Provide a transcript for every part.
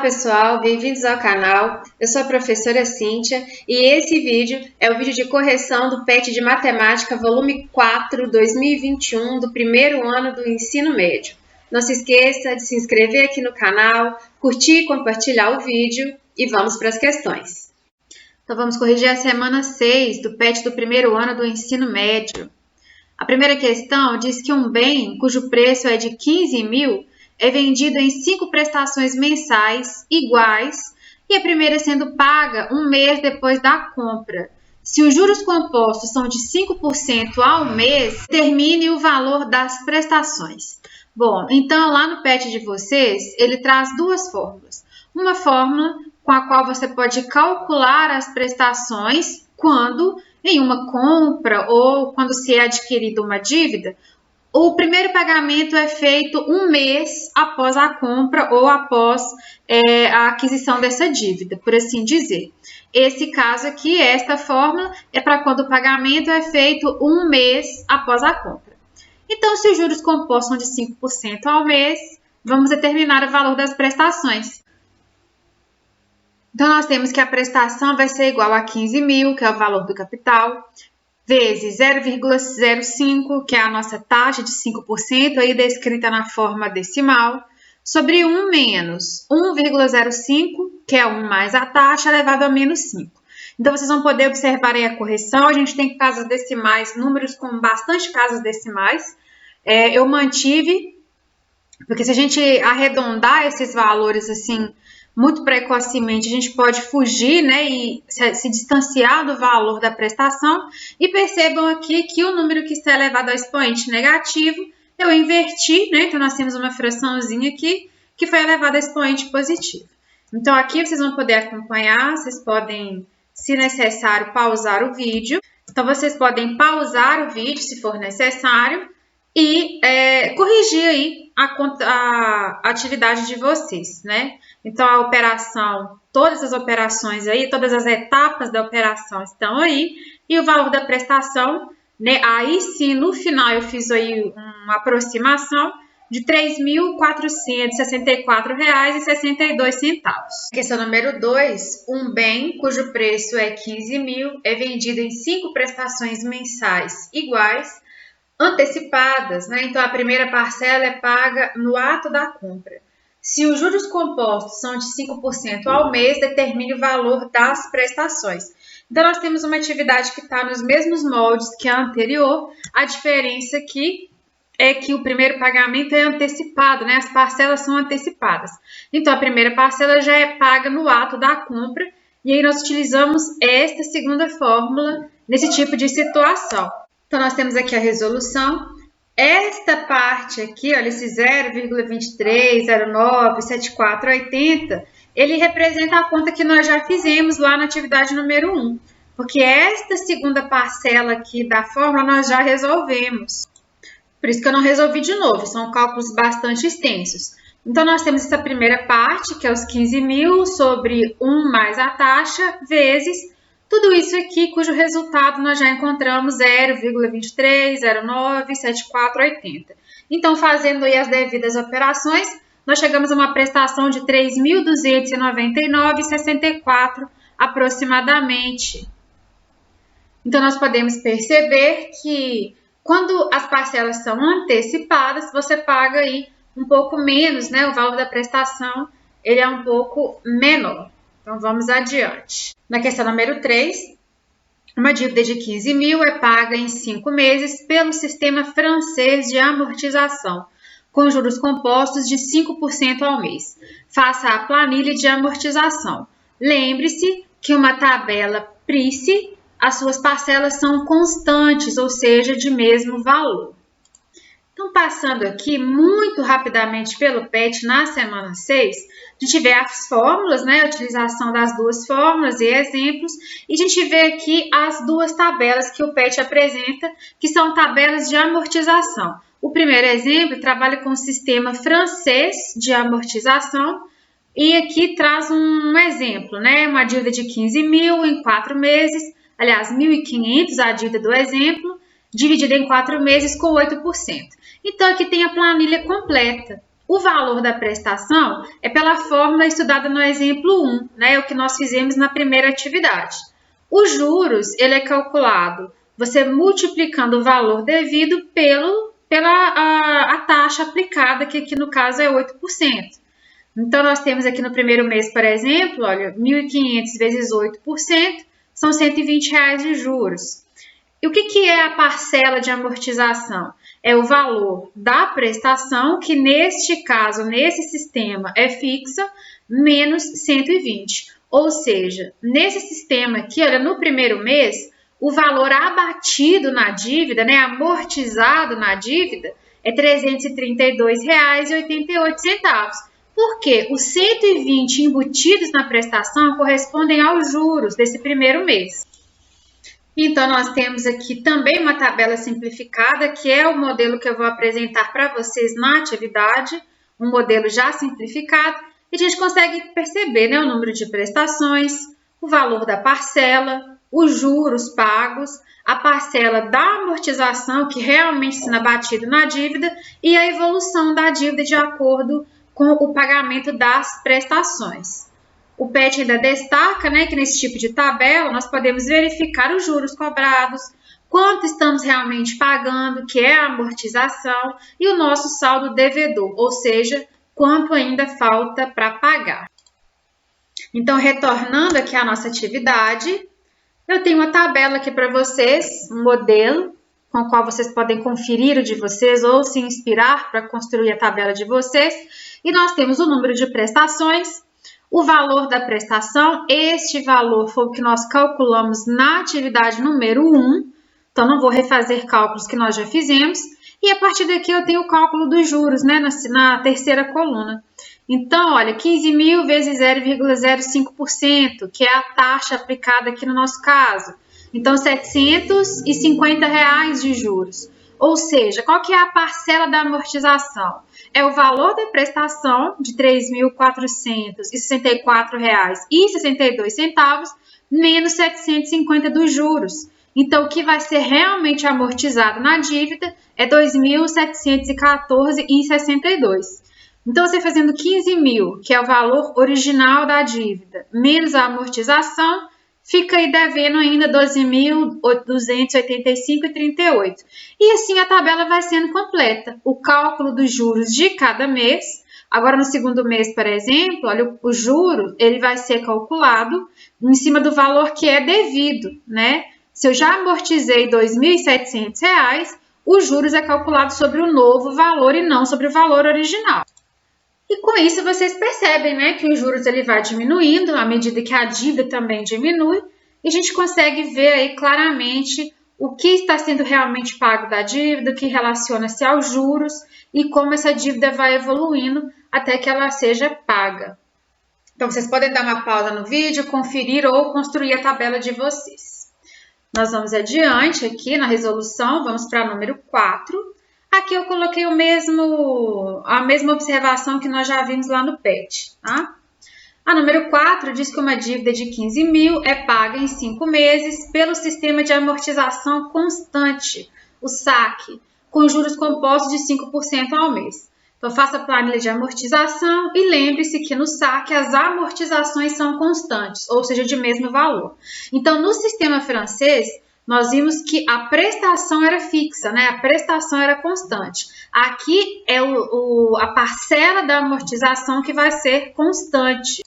pessoal, bem-vindos ao canal. Eu sou a professora Cíntia e esse vídeo é o vídeo de correção do PET de Matemática, volume 4, 2021, do primeiro ano do ensino médio. Não se esqueça de se inscrever aqui no canal, curtir e compartilhar o vídeo e vamos para as questões. Então vamos corrigir a semana 6 do PET do primeiro ano do ensino médio. A primeira questão diz que um bem cujo preço é de 15 mil é vendido em 5 prestações mensais iguais e a primeira sendo paga um mês depois da compra. Se os juros compostos são de 5% ao mês, determine o valor das prestações. Bom, então lá no PET de vocês, ele traz duas fórmulas. Uma fórmula com a qual você pode calcular as prestações quando em uma compra ou quando se é adquirida uma dívida, o primeiro pagamento é feito um mês após a compra ou após a aquisição dessa dívida, por assim dizer. Esse caso aqui, esta fórmula, é para quando o pagamento é feito um mês após a compra. Então, se os juros compostos são de 5% ao mês, vamos determinar o valor das prestações. Então, nós temos que a prestação vai ser igual a 15 mil, que é o valor do capital, vezes 0,05, que é a nossa taxa de 5%, aí descrita na forma decimal, sobre 1 menos 1,05, que é 1 mais a taxa, elevado a menos 5. Então, vocês vão poder observar aí a correção. A gente tem casas decimais, números com bastante casas decimais. Eu mantive, porque se a gente arredondar esses valores assim, muito precocemente, a gente pode fugir, né, e se distanciar do valor da prestação. E percebam aqui que o número que está elevado ao expoente negativo, eu inverti, né, então nós temos uma fraçãozinha aqui que foi elevada ao expoente positivo. Então aqui vocês vão poder acompanhar, vocês podem, se necessário, pausar o vídeo. Então vocês podem pausar o vídeo se for necessário e corrigir aí a atividade de vocês, né? Então, a operação, todas as operações aí, todas as etapas da operação estão aí, e o valor da prestação, né? Aí sim, no final eu fiz aí uma aproximação de R$ 3.464,62. Questão número 2, um bem cujo preço é 15 mil é vendido em 5 prestações mensais iguais, antecipadas, né? Então, a primeira parcela é paga no ato da compra. Se os juros compostos são de 5% ao mês, determine o valor das prestações. Então, nós temos uma atividade que está nos mesmos moldes que a anterior. A diferença aqui é que o primeiro pagamento é antecipado, né? As parcelas são antecipadas. Então, a primeira parcela já é paga no ato da compra. E aí, nós utilizamos esta segunda fórmula nesse tipo de situação. Então, nós temos aqui a resolução. Esta parte aqui, olha, esse 0,23097480, ele representa a conta que nós já fizemos lá na atividade número 1. Porque esta segunda parcela aqui da fórmula nós já resolvemos. Por isso que eu não resolvi de novo, são cálculos bastante extensos. Então, nós temos essa primeira parte, que é os 15 mil sobre 1 mais a taxa, vezes tudo isso aqui, cujo resultado nós já encontramos 0,23097480. Então, fazendo aí as devidas operações, nós chegamos a uma prestação de 3.299,64 aproximadamente. Então, nós podemos perceber que quando as parcelas são antecipadas, você paga aí um pouco menos, né? O valor da prestação ele é um pouco menor. Então, vamos adiante. Na questão número 3, uma dívida de 15 mil é paga em 5 meses pelo sistema francês de amortização, com juros compostos de 5% ao mês. Faça a planilha de amortização. Lembre-se que uma tabela PRICE, as suas parcelas são constantes, ou seja, de mesmo valor. Então, passando aqui muito rapidamente pelo PET na semana 6, a gente vê as fórmulas, né? A utilização das duas fórmulas e exemplos. E a gente vê aqui as duas tabelas que o PET apresenta, que são tabelas de amortização. O primeiro exemplo trabalha com o sistema francês de amortização. E aqui traz um exemplo, né? Uma dívida de 15 mil em 4 meses. Aliás, 1.500 a dívida do exemplo, dividida em 4 meses com 8%. Então, aqui tem a planilha completa. O valor da prestação é pela fórmula estudada no exemplo 1, né, o que nós fizemos na primeira atividade. Os juros, ele é calculado você multiplicando o valor devido pela taxa aplicada, que aqui no caso é 8%. Então, nós temos aqui no primeiro mês, por exemplo, olha, 1.500 vezes 8%, são R$120 de juros. E o que é a parcela de amortização? É o valor da prestação, que neste caso, nesse sistema, é fixa, menos 120. Ou seja, nesse sistema aqui, olha, no primeiro mês, o valor abatido na dívida, né, amortizado na dívida, é R$332,88. Porque os 120 embutidos na prestação correspondem aos juros desse primeiro mês. Então, nós temos aqui também uma tabela simplificada, que é o modelo que eu vou apresentar para vocês na atividade, um modelo já simplificado, e a gente consegue perceber, né, o número de prestações, o valor da parcela, os juros pagos, a parcela da amortização, que realmente está abatido na dívida, e a evolução da dívida de acordo com o pagamento das prestações. O PET ainda destaca, né, que nesse tipo de tabela nós podemos verificar os juros cobrados, quanto estamos realmente pagando, que é a amortização, e o nosso saldo devedor, ou seja, quanto ainda falta para pagar. Então, retornando aqui à nossa atividade, eu tenho uma tabela aqui para vocês, um modelo, com o qual vocês podem conferir o de vocês ou se inspirar para construir a tabela de vocês. E nós temos o número de prestações, o valor da prestação. Este valor foi o que nós calculamos na atividade número 1. Então, não vou refazer cálculos que nós já fizemos. E a partir daqui eu tenho o cálculo dos juros, né, na terceira coluna. Então, olha, 15.000 vezes 0,05%, que é a taxa aplicada aqui no nosso caso. Então, R$750 de juros. Ou seja, qual que é a parcela da amortização? É o valor da prestação de R$3.464,62 menos 750 dos juros. Então, o que vai ser realmente amortizado na dívida é R$2.714,62. Então, você fazendo 15.000, que é o valor original da dívida, menos a amortização, fica aí devendo ainda 12.285,38. E assim a tabela vai sendo completa. O cálculo dos juros de cada mês. Agora, no segundo mês, por exemplo, olha, o juro ele vai ser calculado em cima do valor que é devido, né? Se eu já amortizei R$2.700, os juros é calculado sobre o novo valor e não sobre o valor original. E com isso vocês percebem, né, que os juros ele vai diminuindo à medida que a dívida também diminui, e a gente consegue ver aí claramente o que está sendo realmente pago da dívida, o que relaciona-se aos juros e como essa dívida vai evoluindo até que ela seja paga. Então, vocês podem dar uma pausa no vídeo, conferir ou construir a tabela de vocês. Nós vamos adiante aqui na resolução, vamos para o número 4. Aqui eu coloquei a mesma observação que nós já vimos lá no PET, tá? A número 4 diz que uma dívida de 15.000 é paga em 5 meses pelo sistema de amortização constante, o SAC, com juros compostos de 5% ao mês. Então, faça a planilha de amortização e lembre-se que no SAC as amortizações são constantes, ou seja, de mesmo valor. Então, no sistema francês, nós vimos que a prestação era fixa, né? A prestação era constante. Aqui é a parcela da amortização que vai ser constante.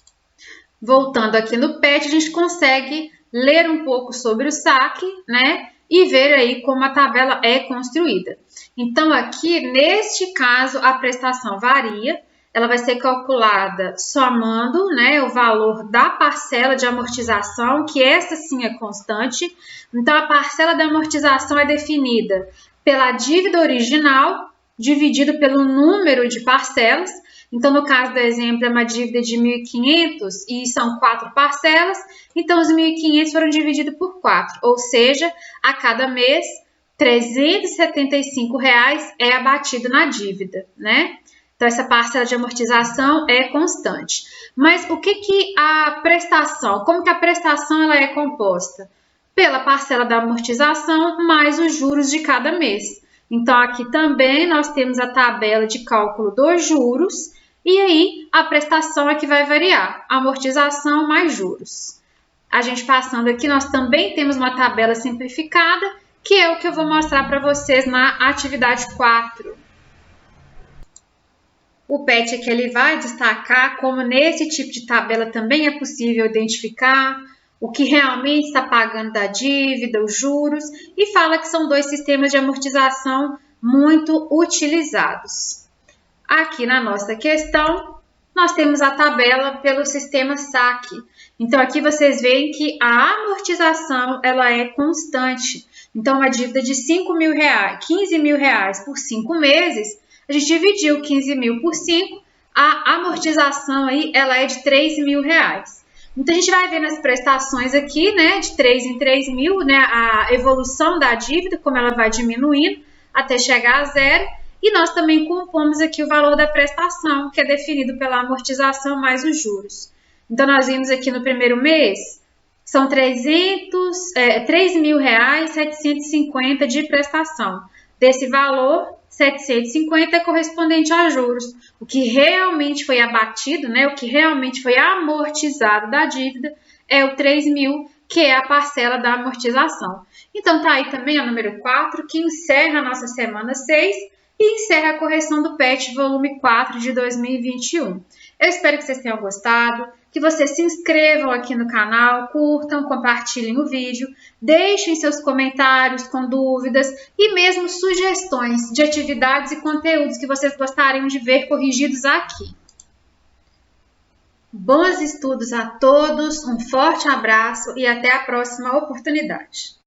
Voltando aqui no PET, a gente consegue ler um pouco sobre o SAC, né? E ver aí como a tabela é construída. Então, aqui, neste caso, a prestação varia. Ela vai ser calculada somando, né, o valor da parcela de amortização, que essa sim é constante. Então, a parcela da amortização é definida pela dívida original dividido pelo número de parcelas. Então, no caso do exemplo, é uma dívida de 1.500 e são 4 parcelas. Então, os 1.500 foram divididos por 4, ou seja, a cada mês, R$375 é abatido na dívida, né? Então, essa parcela de amortização é constante. Mas o que a prestação, como que a prestação ela é composta? Pela parcela da amortização mais os juros de cada mês. Então, aqui também nós temos a tabela de cálculo dos juros e aí a prestação é que vai variar, amortização mais juros. A gente passando aqui, nós também temos uma tabela simplificada, que é o que eu vou mostrar para vocês na atividade 4. O PET aqui ele vai destacar como nesse tipo de tabela também é possível identificar o que realmente está pagando da dívida, os juros, e fala que são dois sistemas de amortização muito utilizados. Aqui na nossa questão, nós temos a tabela pelo sistema saque. Então, aqui vocês veem que a amortização ela é constante. Então, uma dívida de R$ 15 mil por 5 meses, a gente dividiu 15 mil por 5, a amortização aí ela é de R$ 3 mil. Então, a gente vai ver nas prestações aqui, né, de 3 em 3 mil, né, a evolução da dívida, como ela vai diminuindo até chegar a zero. E nós também compomos aqui o valor da prestação, que é definido pela amortização mais os juros. Então, nós vimos aqui no primeiro mês, são R$ 3.750 de prestação. Desse valor, 750 é correspondente a juros. O que realmente foi abatido, né, o que realmente foi amortizado da dívida é o 3 mil, que é a parcela da amortização. Então, tá aí também o número 4, que encerra a nossa semana 6 e encerra a correção do PET volume 4 de 2021. Eu espero que vocês tenham gostado, que vocês se inscrevam aqui no canal, curtam, compartilhem o vídeo, deixem seus comentários com dúvidas e mesmo sugestões de atividades e conteúdos que vocês gostariam de ver corrigidos aqui. Bons estudos a todos, um forte abraço e até a próxima oportunidade.